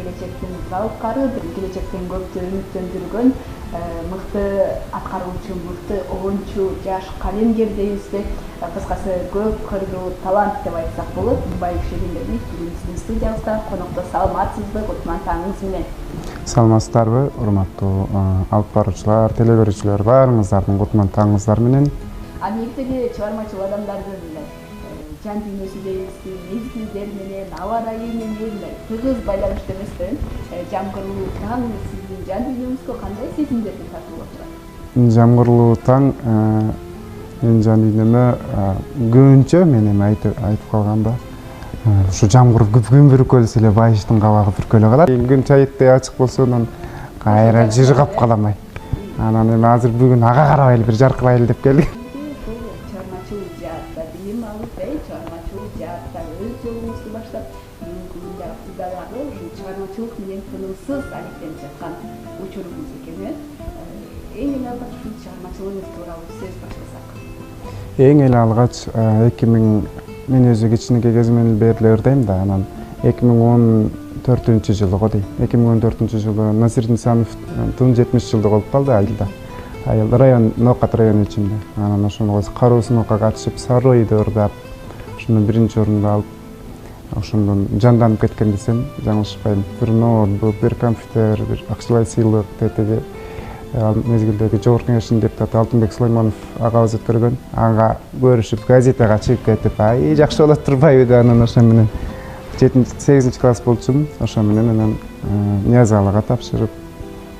келечектин залкары, келечектен көптү үмүттөндүргөн мыкты аткаруучу, мыкты обончу жаш калемгер дейбизби, кыскасы көп кырлуу талант деп айтсак болот. Байык Шегендербиев бүгүн биздин студиябызда конокто. Саламатсызбы? Кутман таңыңыз менен. Саламатсыздарбы, урматтуу алып баруучулар, теле көрүүчүлөр, баарыңыздардын кутман таңыңыздар менен. Эмнектеги чыгармачыл адамдардын жан дүйнөсү дейбизби, мезгилдер менен, аба ырайы менен тыгыз байланыштуу эмеспи? Жамгырлуу таң сиздин жан дүйнөңүзгө кандай сезимдерди тартып отурат? Жамгырлуу таң менин жан дүйнөмө көбүнчө мен эми айтып калганда ушу жамгыр күн бүркөлсө эле байыштын кабагы бүркөлө калат. Күн чайыттай ачык болсо анан кайра жыргап каламай. Анан эми азыр бүгүн ага карабайлы бир жаркырайлы деп келдик. Чыгармачылык менен тынымсыз алектенип жаткан учуруңуз экен. Эң эле алгач ушул чыгармачылыгыңыз тууралуу сөз баштасак. Эң эле алгач 2000 мен өзү кичинекей кезимден бери эле ырдайм да, анан 2014 го дейм. 2014 жылы Насирдин Сановдун 70 жылдыгы болуп калды айылда. Айыл район, Ноокат району ичинде. Анан ошону кароо сынокко катышып, Саройду ырдап, ошону биринчи орунду алып, ошондон жанданып кеткен десем, жаңылышпайм. Бир ноутбук, бир компьютер, бир акчалай сыйлык, тетеги мезгилдеги Жогорку Кеңештин депутаты Алтынбек Сулайманов агабыз өткөргөн. Ага көрүшүп, газетага чыгып кетип, ай жакшы болот турбайбы деп, анан ошо менен 7-8 класс болчумун. Ошо менен анан Ниязалыга тапшырып,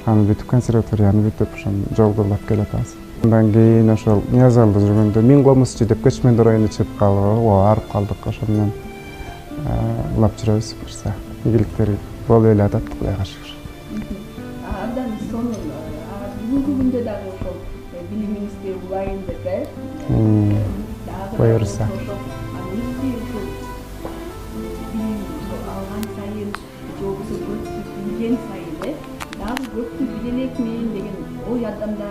аны бүтүп, консерваторияны бүтүп, ошону жолдолоп келатабыз. Андан кийин ошол Ниязалда жүргөндө Миң комузчу деп көчмөндөр оюну чыгып калып, барып калдык. Ошо менен улап жүрөбүз, кырса ийгиликтер болуп эле атат, Кудайга шүгүр. Абдан сонун бүгүнкү күндө дагы ошол билимиңизди улайын деп, буюрса. Алган сайын, же болбосо көптү билген сайын, дагы көптү биле элекмин деген ой адамда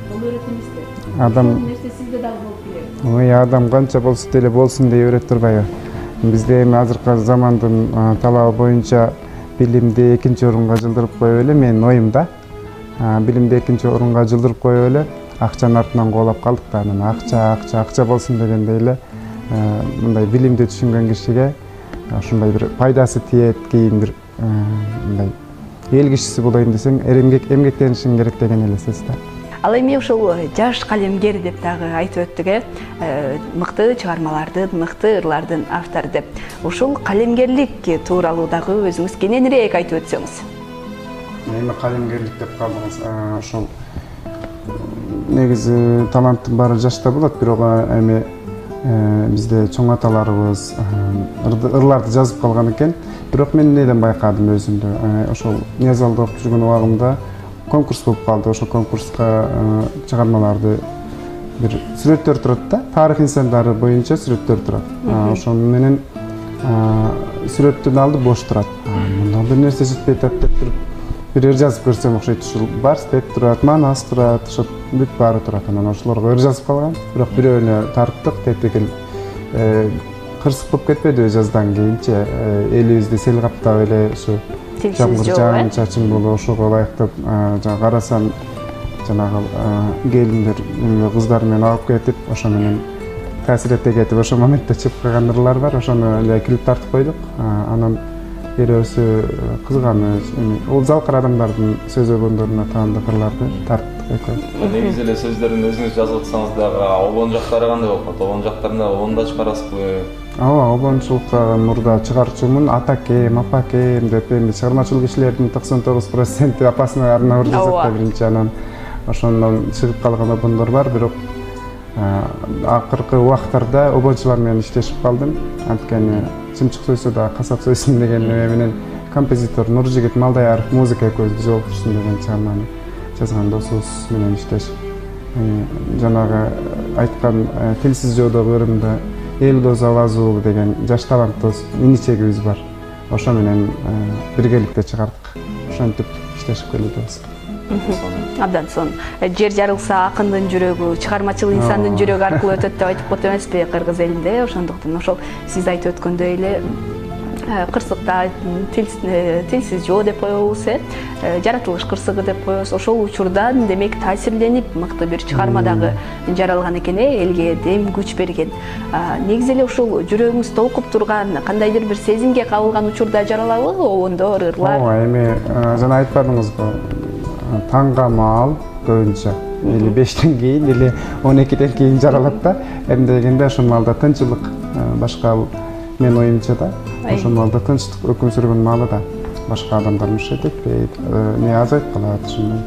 боло берет эмеспи? Адам нерсе сизде дагы болуп келет. Ой, адам канча болсо деле болсун дей берет турбайбы? Бизде эми азыркы замандын талабы боюнча билимди экинчи орунга жылдырып коюп эле, менин оюмда. Билимди экинчи орунга жылдырып коюп эле, акчанын артынан кубалап калдык да, анан акча болсун дегендей эле мындай билимди түшүнгөн кишиге ушундай бир пайдасы тиет, кийин бир мындай эл кишиси болоюн десең, эмгектенишиң керек деген эле сөз да. Ал эми ушул жаш калемгер деп дагы айтып өттүк, мыкты чыгармалардын, мыкты ырлардын автору деп. Ушул калемгерлик тууралуу дагы өзүңүз кененирээк айтып өтсөңүз. Эми калемгерлик деп калдыңыз, ошол негизи таланттын баары жашта болот, бирок эми бизде чоң аталарыбыз ырларды жазып калган экен. Бирок мен эмнеден байкадым өзүмдө, ошол Ниязалда окуп жүргөн убагымда конкурс болуп калды. Ошол конкурска чыгармаларды бир сүрөттөр турат да, тарых инсандары боюнча сүрөттөр турат. Ошону менен сүрөттүн алды бош турат. Мындан бир нерсе жетпей атат деп туруп, бир ыр жазып көрсөм окшойт. Ушул Барстек турат, Манас турат, ошо бүт баары турат. Анан ошолорго ыр жазып калгам. Бирок бирөөнө тарттык, тетигил кырсык болуп кетпедиби жаздан кийинчи? Элибизди сел каптап эле ушу жамгыр жаан чачың болуп, ошого ылайыктап карасам жанагы келиндер кыздар менен алып кетип, ошо менен таасир эте кетип, ошол моментте чыгып калган ырлар бар. Ошону эле клип тартып койдук. Анан бирөөсү кызганыч, ол залкар адамдардын сөз обондоруна таандык ырларды тарттык экөө. Негизи эле сөздөрүн өзүңүз жазып атсаңыз дагы обон жактары кандай болуп калат? Обон жактарында обондо чыгарасызбы? Ооба, обончулукка мурда чыгарчумун, атакем, апакем деп, эми чыгармачыл кишилердин 99% апасына арнап ыр жазат да биринчи, анан ошондон чыгып калган обондор бар, бирок акыркы убактарда обончулар менен иштешип калдым. Анткени чымчык сойсо да касап сойсун деген эме менен композитор Нуржигит Малдаяров музыка экөөбүз жолугушсун деген чыгарманы жазган досубуз менен иштешип, жанагы айткан тилсиз жоодогу ырымда эл дос авазуу деген жаш таланттуу иничегибиз бар. Ошо менен биргеликте чыгардык. Ошентип иштешип келебиз. Абдан сонун. Жер жарылса акындын жүрөгү, чыгармачыл инсандын жүрөгү аркылуу өтөт деп айтып коет эмеспи кыргыз элинде? Ошондуктан ошол сиз айтып өткөндөй эле кырсыкта тилсиз жоо деп коебуз, жаратылыш кырсыгы деп коебуз. Ошол учурдан демек таасирленип мыкты бир чыгарма дагы жаралган экен, элге дем күч берген. Негизи эле ушул жүрөгүңүз толкуп турган кандайдыр бир сезимге кабылган учурда жаралабы обондор, ырлар? Ооба, эми жана айтпадыңызбы, таңга маал көбүнчө или 5тен кийин или 12ден кийин жаралат да. Эмне дегенде ошол маалда тынчылык, башка мен оюмча да, ошол маалда тынчтык өкүм сүргөн маалда башка адамдар мышет этпейт, не азайып калат, ошондой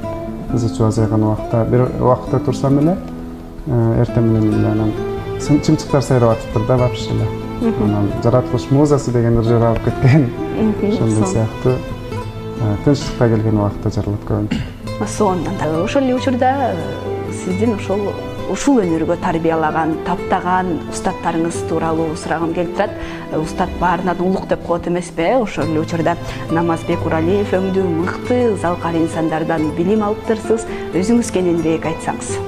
ызы чуу азайган убакта бир убакытта турсам эле эртең менен эле анан чымчыктар сайрап атыптыр да вообще эле. Анан жаратылыш музасы деген ыржыр алып кеткен. Ошондой сыяктуу тынчтыкка келген убакта жаралат көбүнчө. Сонун. Ошол эле учурда сиздин ушул өнөргө тарбиялаган, таптаган устаттарыңыз тууралуу сурагым келип турат. Устат баарынан улук деп коет эмеспи? Ошол эле учурда Намазбек Уралиев өңдүү мыкты залкар инсандардан билим алыптырсыз. Өзүңүз кененирээк айтсаңыз.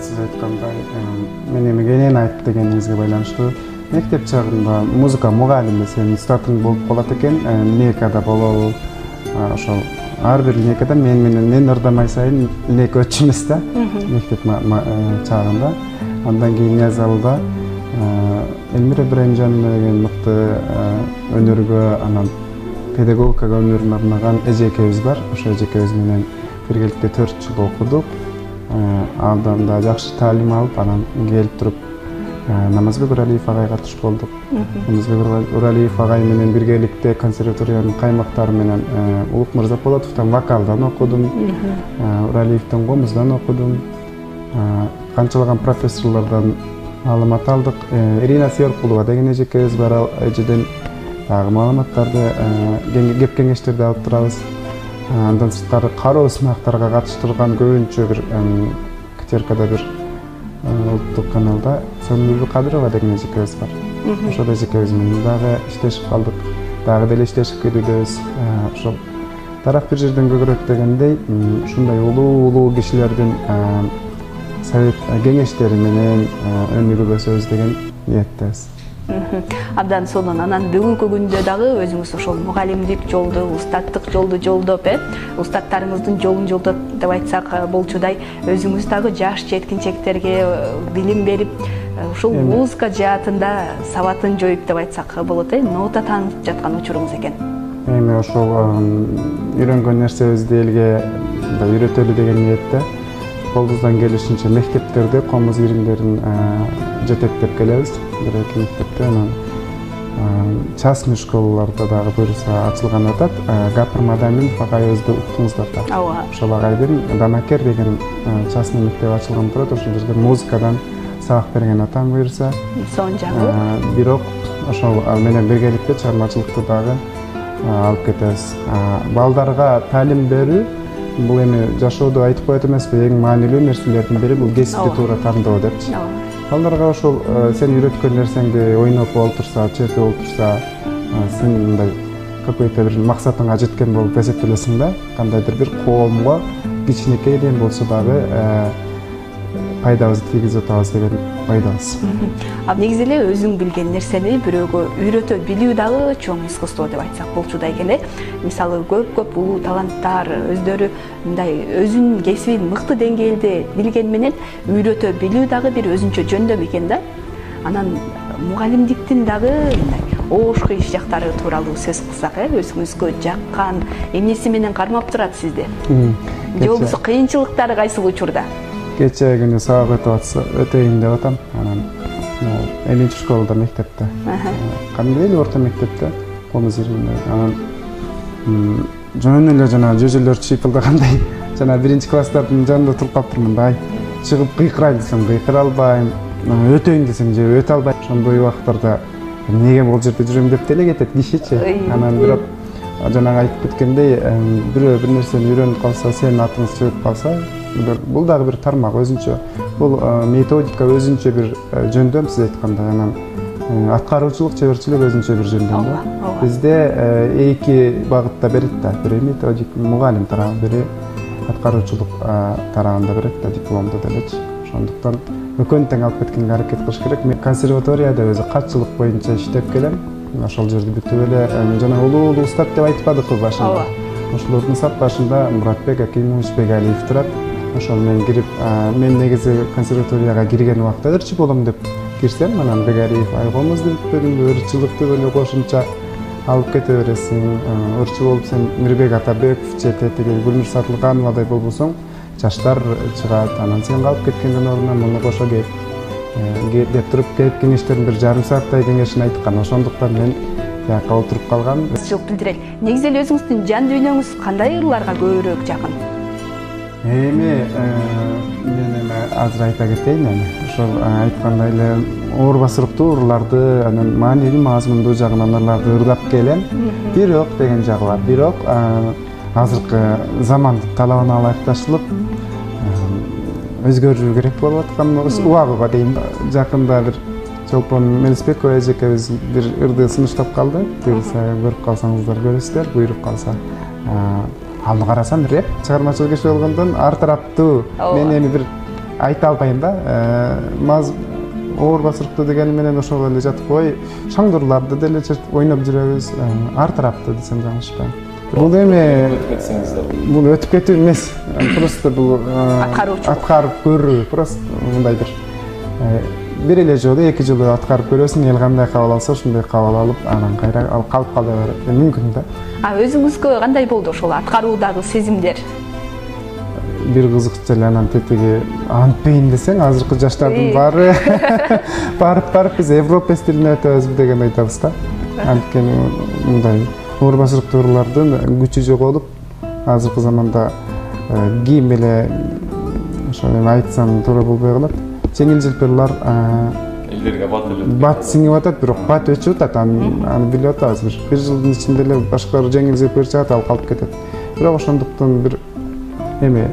Сиз айткандай, мен эми кенен айт дегениңизге байланыштуу. Мектеп чагында музыка мугалими сенин устатың болуп калат экен, линейкада болобу. Ошол ар бир линейкада мен ырдамай сайын линейка өтчүмүз да, мектеп чагында. Андан кийин Ниязалда Элмира Ибраимжанова деген мыкты өнөргө, анан педагогикага өнөрүн арнаган эже экөөбүз бар. Ошо эже экөөбүз менен биргеликте 4 жыл окудук. Андан да жакшы таалим алып, анан келип туруп Намазбек Уралиев агайга туш болдук. Намазбек Уралиев агай менен биргеликте консерваториянын каймактары менен Улукмырза Полотовдон вокалдан окудум, Уралиевден комуздан окудум. Канчалаган профессорлордон маалымат алдык. Ирина Сиоркулова деген эже экөөбүз бар, эжеден дагы маалыматтарды, кеп кеңештерди алып турабыз. Андан сырткары кароо сынактарга катыштырган көбүнчө бир Катеркада бир улуттук каналда Сөнгүл Кадырова деген эже экөөбүз бар. Ошол эже экөөбүз менен дагы иштешип калдык. Дагы деле иштешип келебиз. Ошол тарап бир жерден көбүрөөк дегендей, ушундай улуу кишилердин совет кеңештери менен өнүгүбөсөбүз деген ниеттебиз. Абдан сонун. Анан бүгүнкү күндө дагы өзүңүз ошол мугалимдик жолду, устаттык жолду жолдоп, устаттарыңыздын жолун жолдоп деп айтсак болчудай, өзүңүз дагы жаш жеткинчектерге билим берип, ушул музыка жаатында сабатын жоюп деп айтсак болот, нота таанып жаткан учуруңуз экен. Эми ошол үйрөнгөн нерсебизди элге үйрөтөлү деген ниетте колубуздан келишинче мектептерде комуз иримдерин жетектеп келебиз. Бир-эки мектепте, анан частный школаларда дагы буюрса ачылган атат. Гапыр Мадаминов агайыбызды уктуңуздар да. Ошол агайдын Данакер деген частный мектеп ачылган турат. Ошол жерде музыкадан сабак берген атам буюрса. Сонун жагы. Бирок ошол менен биргеликте чыгармачылыкты дагы алып кетебиз. Балдарга таалим берүү бул эми жашоодо айтып коет эмеспи, эң маанилүү нерселердин бири бул кесипти туура тандоо депчи. Балдарга ошол сен үйрөткөн нерсеңди ойноп олтурса, чертип олтурса, сен мындай какой-то бир максатыңа жеткен болуп эсептелесиң да, кандайдыр бир коомго кичинекейден болсо дагы пайдабызды тийгизип атабыз деген ойдобуз. Негизи эле өзүң билген нерсени бирөөгө үйрөтө билүү дагы чоң искусство деп айтсак болчудай экен. Мисалы көп улуу таланттар өздөрү мындай өзүнүн кесибин мыкты деңгээлде билген менен үйрөтө билүү дагы бир өзүнчө жөндөм экен да. Анан мугалимдиктин дагы мындай ош кыйш жактары тууралуу сөз кылсак, өзүңүзгө жаккан эмнеси менен кармап турат сизди? Же болбосо кыйынчылыктары кайсыл учурда? Кече күнү сабак өтөйүн деп атам. Анан 50 школада мектепте. Кандайдыр эле орто мектепте комуз иримде. Анан жөн эле жана жүзүлөр чыйпылдагандай жана 1-класстардын жанында туруп калыптырмын да. Чыгып кыйкырайын десем кыйкыра албайм, өтөйүн десем же өтө албайм. Ошондой убактарда эмнеге бул жерде жүрөм деп деле кетет кишичи. Анан бирок жанагы айтып кеткендей, бирөө бир нерсени үйрөнүп калса, сенин атыңыз чыгып калса, бул дагы бир тармак өзүнчө. Бул методика өзүнчө бир жөндөм, сиз айткандай. Анан аткаруучулук, чеберчилик өзүнчө бир жөндөм да. Бизде эки багытта берет да. Бири методик мугалим тарабы, бири аткаруучулук тарабында берет да, дипломдо делечи. Ошондуктан экөөнү тең алып кеткенге аракет кылыш керек. Мен консерваторияда өзү катчылык боюнча иштеп келем. ошол жерди бүтүп эле жана улуу устат деп айтпадыкпы башында. Ошолордун сап башында Муратбек Акимович Бегалиев турат. Ошол менен кирип, мен негизи консерваторияга кирген убакта ырчы болом деп кирсем, анан Бегалиев айгомузду бүтпөдүңбү, ырчылыкты деле кошумча алып кете бересиң. Ырчы болуп сен Мирбек Атабеков же тетиги Гүлнур Сатылгановадай болбосоң, жаштар чыгат, анан сен калып кеткенден ордуна муну кошо кеп деп туруп келип кеңештердин 1,5 сааттай кеңешин айткан. Ошондуктан мен тияка отуруп калгам. Ырчылык билдирет. Негизи эле өзүңүздүн жан дүйнөңүз кандай ырларга көбүрөөк жакын? Мен азыр айта кетейин, ошол айткандай эле оор басырыктуу ырларды, анан маанилүү мазмундуу жагынан ырларды ырдап келем. Бирок деген жагы бар. Бирок азыркы замандын талабына ылайыкташылып өзгөрүү керек болуп аткан убагыга дейм. Жакында бир Чолпон Мелисбекова эжекебиз бир ырды сыныштап калды. Буюрса көрүп калсаңыздар көрөсүздөр, буйруп калса. Алды карасам рэп чыгармачылык иши болгондон ар тараптуу. Мен эми бир айта албайм да. Оор басырыктуу дегени менен ошого эле жатып кой. Шаңдырларды деле ойноп жүрөбүз. Ар тараптуу десем жаңылышпайм. Бул эми бул өтүп кетүү эмес. Просто бул аткарып көрүү. Просто мындай бир эле жолу 2 жолу аткарып көрөсүң, эл кандай кабыл алса ошондой кабыл алып, анан кайра калып кала берет. Мүмкүн да. Өзүңүзгө кандай болду ошол аткаруудагы сезимдер? Бир кызык эле анан тетиги антпейин десең, азыркы жаштардын баары барып биз Европа стилине өтөбүз деген айтабыз да. Анткени мындай оор басырыктуу ырлардын күчү жоголуп, азыркы заманда кийим эле ошо эми айтсам туура болбой калат. Жеңил желпирлар элдерге бат сиңип атат, бирок бат өчүп атат, аны билип атабыз. Бир жылдын ичинде эле башкалар жеңил желпир чыгат, ал калып кетет. Бирок ошондуктан бир эми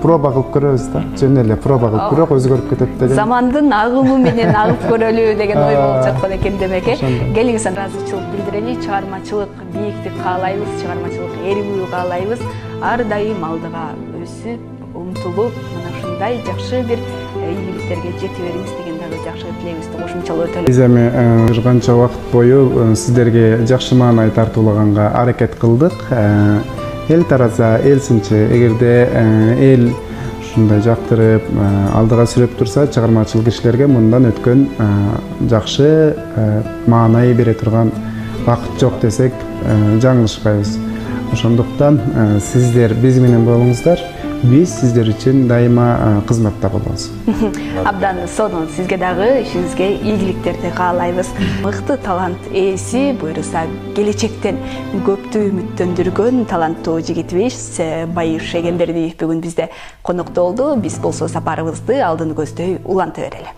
проба кылып көрөбүз да. Жөн эле проба кылып көрөк, өзгөрүп кетет деген. Замандын агымы менен агып көрөлү деген ой болуп жаткан экен демек. Келиңиз, ыраазычылык билдирели, чыгармачылык бийиктик каалайбыз, чыгармачылык эрибүү каалайбыз. Ар дайым алдыга өсүп, умтулуп, мына ушундай жакшы бир ийгиликтерге жете бериңиз деген дагы жакшы тилегибизди кошумчалап өтөлү. Биз эми канча убакыт бою сиздерге жакшы маанай тартуулаганга аракет кылдык. Эл тараза, эл сынчы, эгерде эл ушундай жактырып, алдыга сүрөп турса, чыгармачыл кишилерге мындан өткөн жакшы маанай бере турган вакыт жок десек жаңылышпайбыз. Ошондуктан сиздер биз менен болуңуздар. Биз сиздер үчүн дайыма кызматта болобуз. Абдан сонун, сизге дагы ишиңизге ийгиликтерди каалайбыз. Мыкты талант ээси, буюрса келечектен көптү үмүттөндүргөн таланттуу жигитибиз Байыш Эгембердиев бүгүн бизде конокто болду. Биз болсо сапарыбызды алдын көздөй уланта берели.